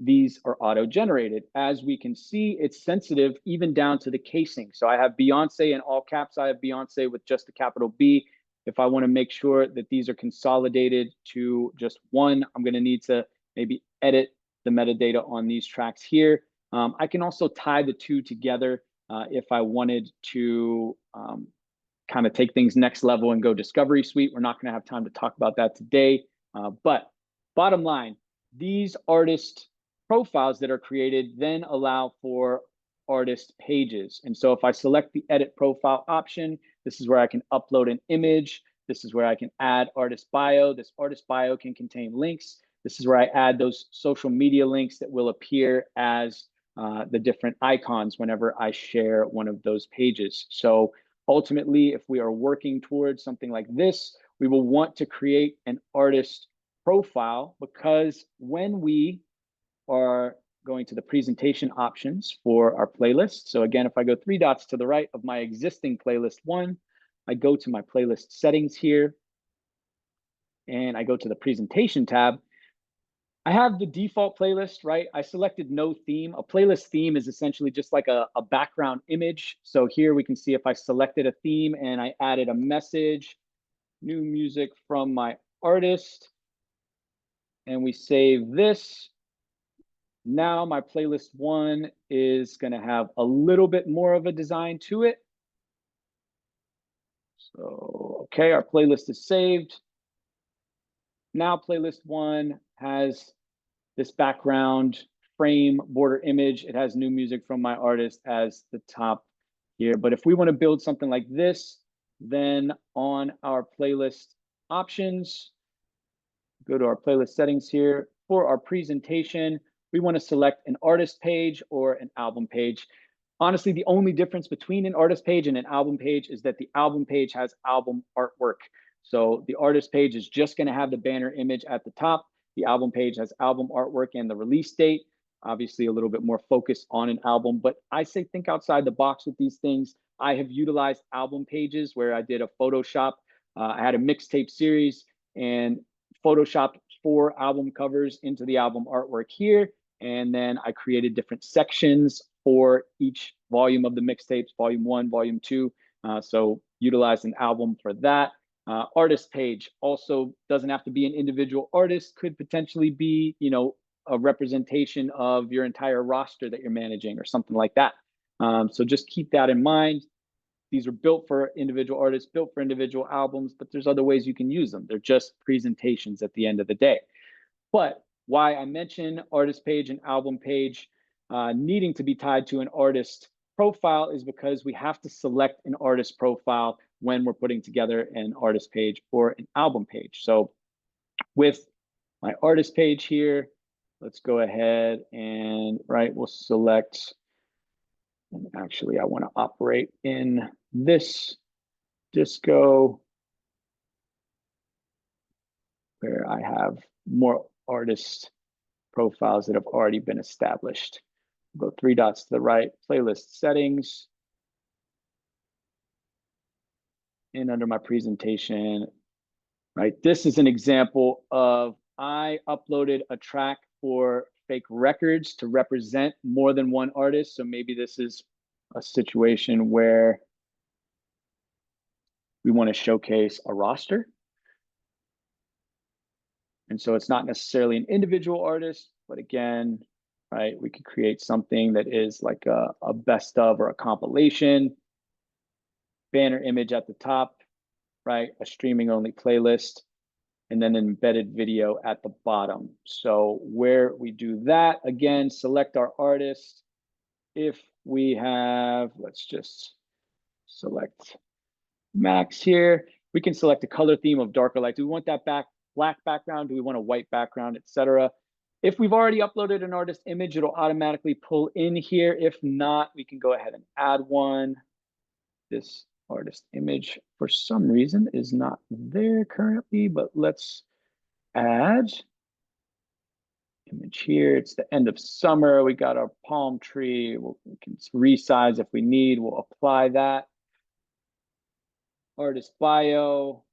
these are auto-generated. As we can see, it's sensitive even down to the casing. So I have Beyonce in all caps. I have Beyonce with just a capital B. If I want to make sure that these are consolidated to just one, I'm going to need to maybe edit the metadata on these tracks here. I can also tie the two together if I wanted to kind of take things next level and go Discovery Suite. We're not going to have time to talk about that today. But bottom line, these artist profiles that are created then allow for artist pages. And so if I select the edit profile option, this is where I can upload an image. This is where I can add artist bio. This artist bio can contain links. This is where I add those social media links that will appear as the different icons whenever I share one of those pages. So ultimately, if we are working towards something like this, we will want to create an artist profile, because when we are going to the presentation options for our playlist. So again, if I go 3 dots to the right of my existing playlist one, I go to my playlist settings here, and I go to the presentation tab. I have the default playlist, right? I selected no theme. A playlist theme is essentially just like a background image. So here we can see if I selected a theme and I added a message, new music from my artist, and we save this. Now my playlist one is going to have a little bit more of a design to it. So, okay, our playlist is saved. Now playlist one has this background frame border image. It has new music from my artist as the top here. But if we want to build something like this, then on our playlist options, go to our playlist settings here. For our presentation, we want to select an artist page or an album page. Honestly, the only difference between an artist page and an album page is that the album page has album artwork. So the artist page is just going to have the banner image at the top. The album page has album artwork and the release date. Obviously, a little bit more focus on an album, but I say think outside the box with these things. I have utilized album pages where I did a Photoshop. I had a mixtape series and Photoshopped 4 album covers into the album artwork here. And then I created different sections for each volume of the mixtapes, volume 1, volume 2. So utilize an album for that. Artist page also doesn't have to be an individual artist, could potentially be, a representation of your entire roster that you're managing or something like that. So just keep that in mind. These are built for individual artists, built for individual albums, but there's other ways you can use them. They're just presentations at the end of the day. But why I mention artist page and album page needing to be tied to an artist profile is because we have to select an artist profile when we're putting together an artist page or an album page. So with my artist page here. Let's go ahead and, we'll select, and actually I want to operate in this disco where I have more artist profiles that have already been established. Go 3 dots to the right, playlist settings. And under my presentation, this is an example of I uploaded a track for fake records to represent more than one artist. So maybe this is a situation where we want to showcase a roster. And so it's not necessarily an individual artist, but again, we could create something that is like a best of or a compilation, banner image at the top, a streaming only playlist, and then an embedded video at the bottom. So where we do that, again, select our artist. If we have, let's just select Max here. We can select a color theme of darker light. Do we want that black background? Do we want a white background, etc.? If we've already uploaded an artist image, it'll automatically pull in here. If not, we can go ahead and add one. This artist image, for some reason, is not there currently, but let's add image here. It's the end of summer. We got our palm tree. We can resize if we need. We'll apply that. Artist bio,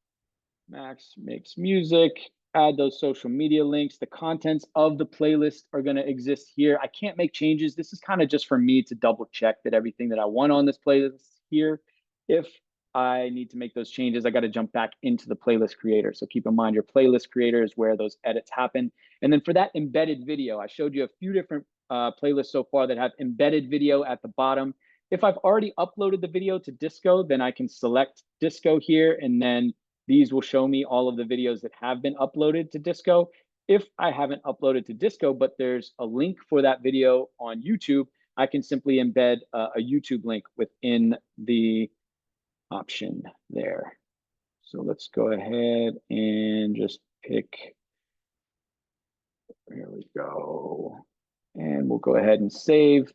Max makes music. Add those social media links. The contents of the playlist are going to exist here. I can't make changes. This is kind of just for me to double check that everything that I want on this playlist here. If I need to make those changes, I got to jump back into the playlist creator. So keep in mind your playlist creator is where those edits happen. And then for that embedded video, I showed you a few different playlists so far that have embedded video at the bottom. If I've already uploaded the video to Disco, then I can select Disco here, and then these will show me all of the videos that have been uploaded to Disco. If I haven't uploaded to Disco, but there's a link for that video on YouTube, I can simply embed a YouTube link within the option there. So let's go ahead and just pick, there we go. And we'll go ahead and save.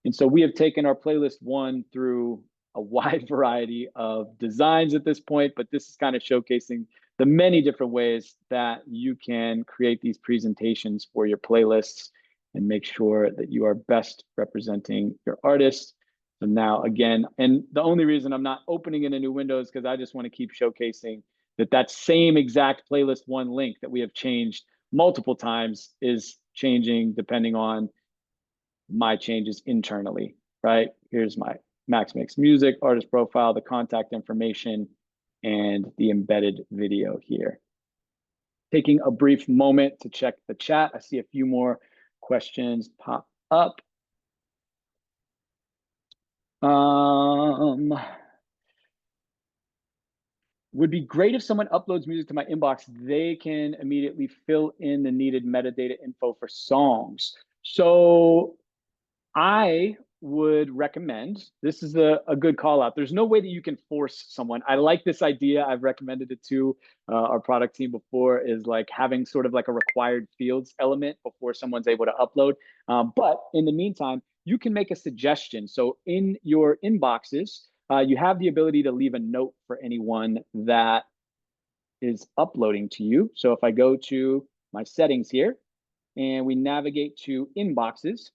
And so we have taken our playlist 1 through a wide variety of designs at this point, but this is kind of showcasing the many different ways that you can create these presentations for your playlists and make sure that you are best representing your artist. So now again, and the only reason I'm not opening in a new window is because I just want to keep showcasing that same exact playlist 1 link that we have changed multiple times is changing depending on my changes internally, Here's my Max Makes Music, artist profile, the contact information, and the embedded video here. Taking a brief moment to check the chat. I see a few more questions pop up. Would be great if someone uploads music to my inbox, they can immediately fill in the needed metadata info for songs. So I would recommend, this is a good call out. There's no way that you can force someone. I like this idea. I've recommended it to our product team before, is like having sort of like a required fields element before someone's able to upload. But in the meantime, you can make a suggestion. So in your inboxes, you have the ability to leave a note for anyone that is uploading to you. So if I go to my settings here and we navigate to inboxes,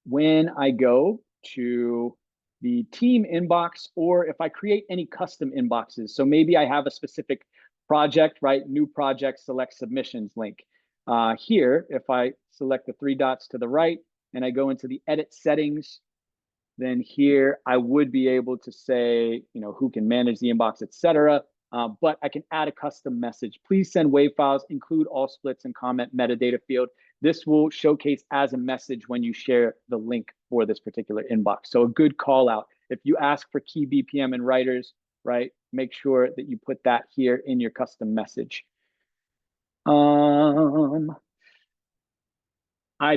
when I go to the team inbox, or if I create any custom inboxes, so maybe I have a specific project, new project, select submissions link. Here, if I select the 3 dots to the right and I go into the edit settings, then here I would be able to say, who can manage the inbox, etc. But I can add a custom message. Please send WAV files, include all splits and comment metadata field. This will showcase as a message when you share the link for this particular inbox. So a good call out. If you ask for key BPM and writers, make sure that you put that here in your custom message. Ida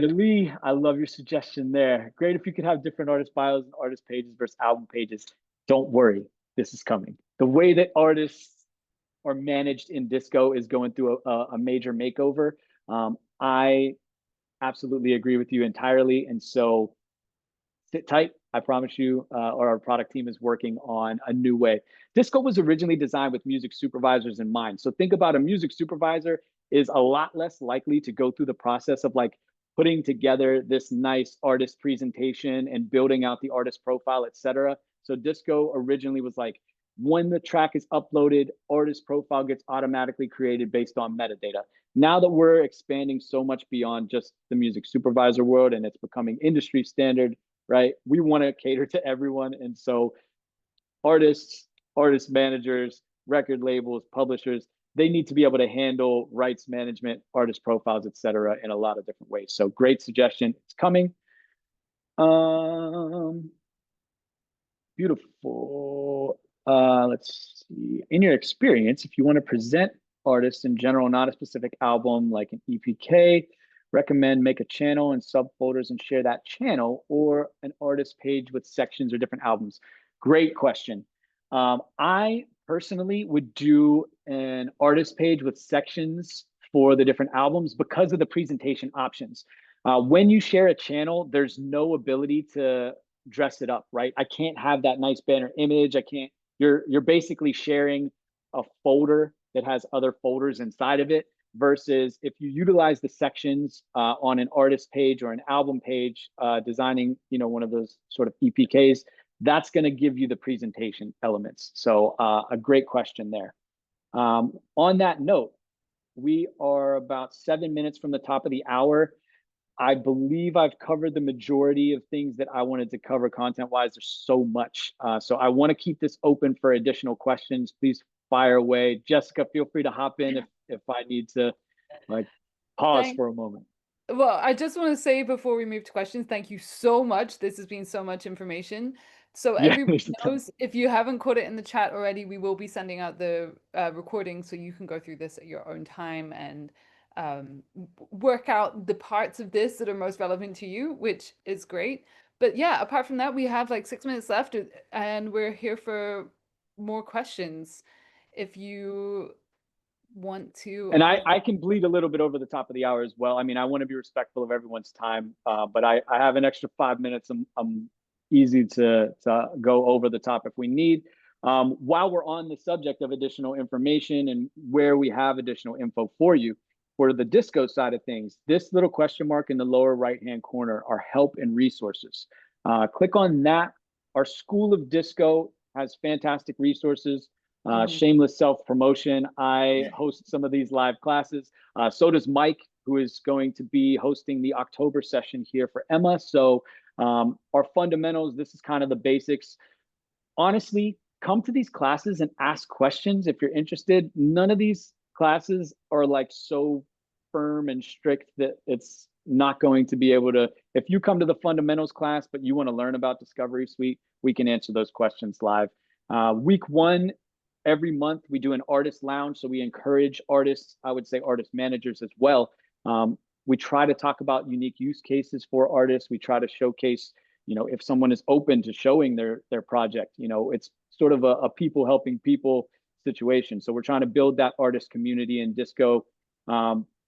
Lee, I love your suggestion there. Great if you could have different artist bios and artist pages versus album pages. Don't worry, this is coming. The way that artists are managed in Disco is going through a major makeover. I absolutely agree with you entirely. And so sit tight. I promise you, our product team is working on a new way. Disco was originally designed with music supervisors in mind. So think about a music supervisor is a lot less likely to go through the process of like putting together this nice artist presentation and building out the artist profile, et cetera. So Disco originally was like, when the track is uploaded, artist profile gets automatically created based on metadata. Now that we're expanding so much beyond just the music supervisor world and it's becoming industry standard, right? We want to cater to everyone. And so artists, artist managers, record labels, publishers, they need to be able to handle rights management, artist profiles, et cetera, in a lot of different ways. So great suggestion. It's coming. Beautiful. Let's see. In your experience, if you want to present artists in general, not a specific album like an EPK, recommend make a channel and subfolders and share that channel, or an artist page with sections or different albums. Great question. I personally would do an artist page with sections for the different albums because of the presentation options. When you share a channel, there's no ability to dress it up, right? I can't have that nice banner image. I can't, you're basically sharing a folder that has other folders inside of it, versus if you utilize the sections on an artist page or an album page, designing, you know, one of those sort of EPKs, that's going to give you the presentation elements. So a great question there. On that note, we are about 7 minutes from the top of the hour. I believe I've covered the majority of things that I wanted to cover content-wise. There's so much. So I want to keep this open for additional questions. Please fire away. Jessica, feel free to hop in if I need to like pause for a moment. Well, I just want to say before we move to questions, thank you so much. This has been so much information. So Yeah, everybody knows, if you haven't caught it in the chat already, we will be sending out the recording so you can go through this at your own time and work out the parts of this that are most relevant to you, which is great. But yeah, apart from that, we have like 6 minutes left and we're here for more questions. If you want to and I can bleed a little bit over the top of the hour as well. I mean, I want to be respectful of everyone's time, but I have an extra 5 minutes. I'm easy to go over the top if we need. While we're on the subject of additional information and where we have additional info for you, for the Disco side of things, this little question mark in the lower right-hand corner are help and resources. Click on that. Our School of Disco has fantastic resources. Shameless self-promotion. I host some of these live classes. So does Mike, who is going to be hosting the October session here for Emma. So our fundamentals, this is kind of the basics. Honestly, come to these classes and ask questions if you're interested. None of these classes are like so firm and strict that it's not going to be able to, if you come to the fundamentals class, but you want to learn about Discovery Suite, we can answer those questions live. Week 1, every month we do an artist lounge. So we encourage artists, I would say artist managers as well. We try to talk about unique use cases for artists. We try to showcase, you know, if someone is open to showing their project, you know, it's sort of a people helping people situation. So we're trying to build that artist community in Disco.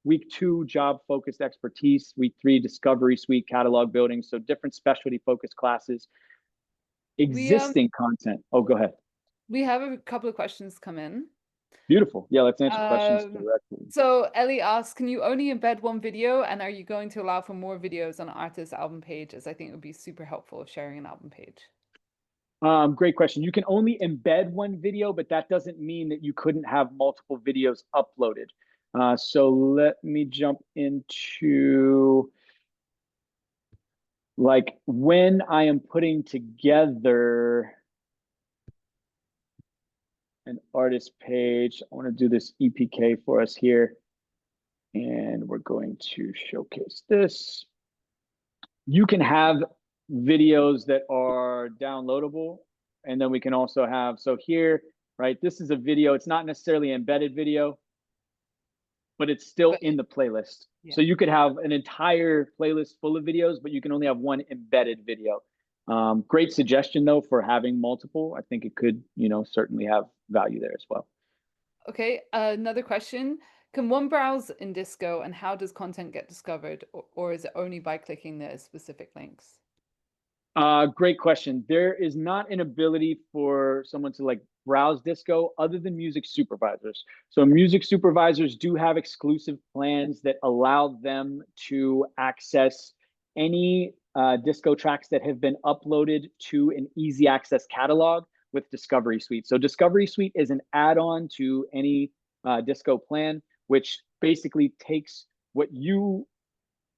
Week 2, job focused expertise. Week 3, Discovery Suite catalog building. So different specialty focused classes. Existing content. Oh, go ahead. We have a couple of questions come in. Beautiful. Yeah, let's answer questions directly. So Ellie asks, can you only embed one video, and are you going to allow for more videos on an artist's album page, as I think it would be super helpful sharing an album page? Great question. You can only embed one video, but that doesn't mean that you couldn't have multiple videos uploaded. So let me jump into like when I am putting together an artist page. I want to do this EPK for us here. And we're going to showcase this. You can have videos that are downloadable. And then we can also have, so here, right, this is a video. It's not necessarily an embedded video, but it's still in the playlist. Yeah. So you could have an entire playlist full of videos, but you can only have one embedded video. Great suggestion though for having multiple. I think it could, you know, certainly have value there as well. Okay, another question. Can one browse in Disco and how does content get discovered, or is it only by clicking the specific links? Great question. There is not an ability for someone to like browse Disco other than music supervisors. So music supervisors do have exclusive plans that allow them to access any Disco tracks that have been uploaded to an easy access catalog with Discovery Suite. So Discovery Suite is an add-on to any Disco plan, which basically takes what you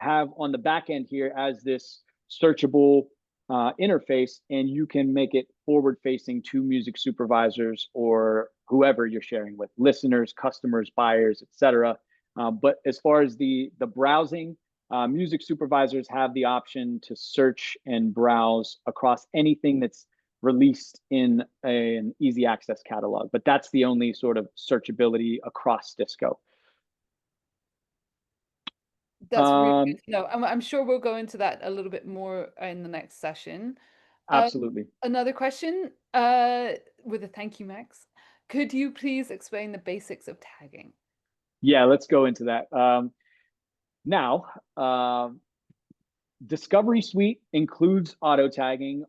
have on the back end here as this searchable interface, and you can make it forward facing to music supervisors or whoever you're sharing with, listeners, customers, buyers, etc. But as far as the browsing, music supervisors have the option to search and browse across anything that's released in an easy access catalog. But that's the only sort of searchability across Disco. That's really good Um, to know. I'm sure we'll go into that a little bit more in the next session. Absolutely. Another question, with a thank you, Max. Could you please explain the basics of tagging? Yeah, let's go into that. Now, Discovery Suite includes auto tagging.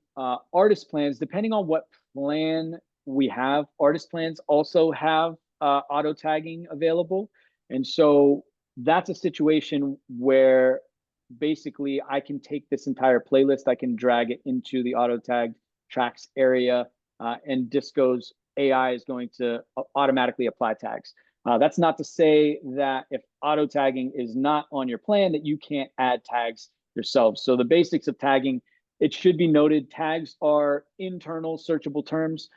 Artist plans, depending on what plan we have, artist plans also have auto tagging available. And so that's a situation where basically I can take this entire playlist, I can drag it into the auto tagged tracks area, and Disco's AI is going to automatically apply tags. That's not to say that if auto tagging is not on your plan, that you can't add tags yourselves. So the basics of tagging, it should be noted, tags are internal searchable terms.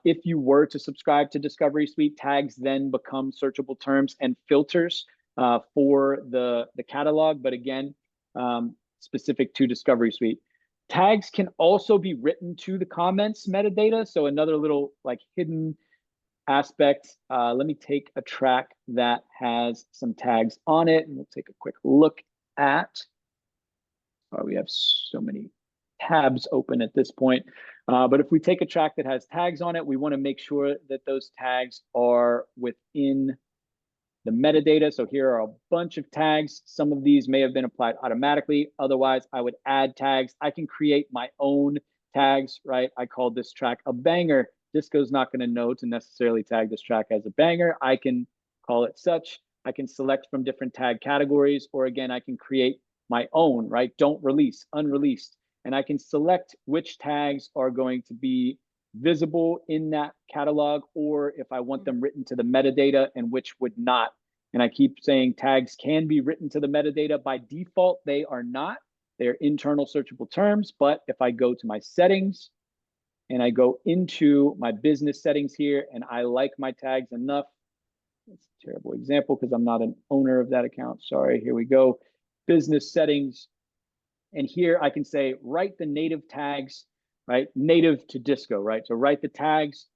If you were to subscribe to Discovery Suite, tags then become searchable terms and filters for the catalog. But again, specific to Discovery Suite. Tags can also be written to the comments metadata. So another little like hidden aspect. Let me take a track that has some tags on it, and we'll take a quick look at. We have so many tabs open at this point. But if we take a track that has tags on it, we want to make sure that those tags are within the metadata. So here are a bunch of tags. Some of these may have been applied automatically. Otherwise, I would add tags. I can create my own tags, right? I called this track a banger. Disco's not going to know to necessarily tag this track as a banger. I can call it such. I can select from different tag categories, or again, I can create my own, right? Don't release, unreleased. And I can select which tags are going to be visible in that catalog, or if I want them written to the metadata and which would not. And I keep saying tags can be written to the metadata. By default, they are not. They're internal searchable terms. But if I go to my settings and I go into my business settings here and I like my tags enough, it's a terrible example because I'm not an owner of that account. Sorry, here we go. Business settings. And here I can say, write the native tags, right? Native to Disco, right? So write the tags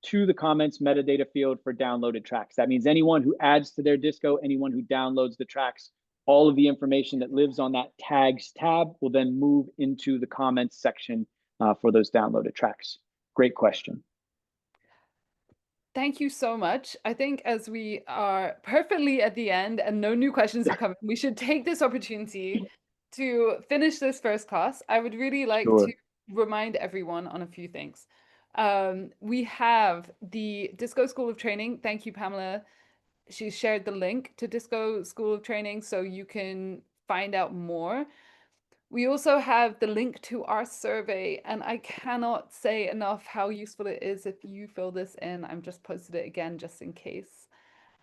to the comments metadata field for downloaded tracks. That means anyone who adds to their Disco, anyone who downloads the tracks, all of the information that lives on that tags tab will then move into the comments section for those downloaded tracks. Great question. Thank you so much. I think as we are perfectly at the end and no new questions have come, we should take this opportunity to finish this first class. I would really like to Sure. remind everyone on a few things. We have the Disco School of Training. Thank you, Pamela. She shared the link to Disco School of Training so you can find out more. We also have the link to our survey, and I cannot say enough how useful it is if you fill this in. I'm just posted it again just in case.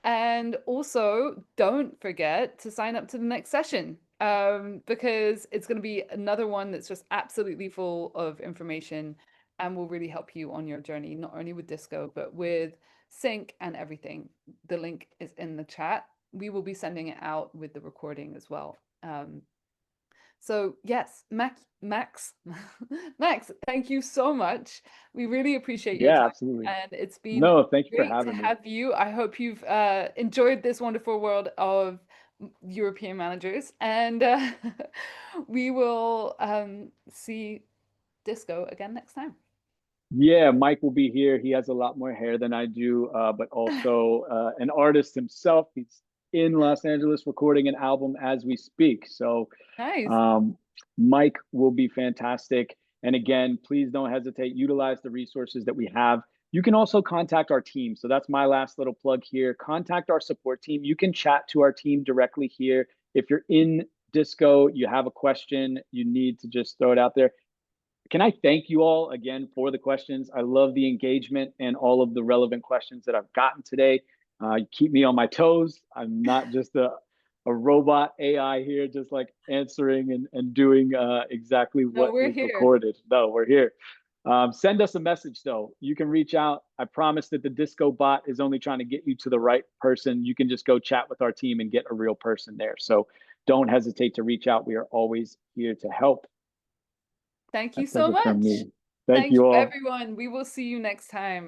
And also, don't forget to sign up to the next session because it's going to be another one that's just absolutely full of information and will really help you on your journey, not only with Disco, but with Sync and everything. The link is in the chat. We will be sending it out with the recording as well. So yes, Max, Max, thank you so much. We really appreciate your Yeah, time, absolutely. and it's been No, thank you for great to having me. have you. I hope you've enjoyed this wonderful world of European managers, and we will see Disco again next time. Yeah, Mike will be here. He has a lot more hair than I do, but also an artist himself. He's in Los Angeles recording an album as we speak. So Nice. um, Mike will be fantastic. And again, please don't hesitate. Utilize the resources that we have. You can also contact our team. So that's my last little plug here. Contact our support team. You can chat to our team directly here. If you're in Disco, you have a question, you need to just throw it out there. Can I thank you all again for the questions? I love the engagement and all of the relevant questions that I've gotten today. You keep me on my toes. I'm not just a robot AI here, just like answering and doing exactly No, what we're was here. recorded. No, we're here. Send us a message though. You can reach out. I promise that the Disco bot is only trying to get you to the right person. You can just go chat with our team and get a real person there. So don't hesitate to reach out. We are always here to help. Thank you That so does it from much. me. Thank Thank you you, all. everyone. We will see you next time.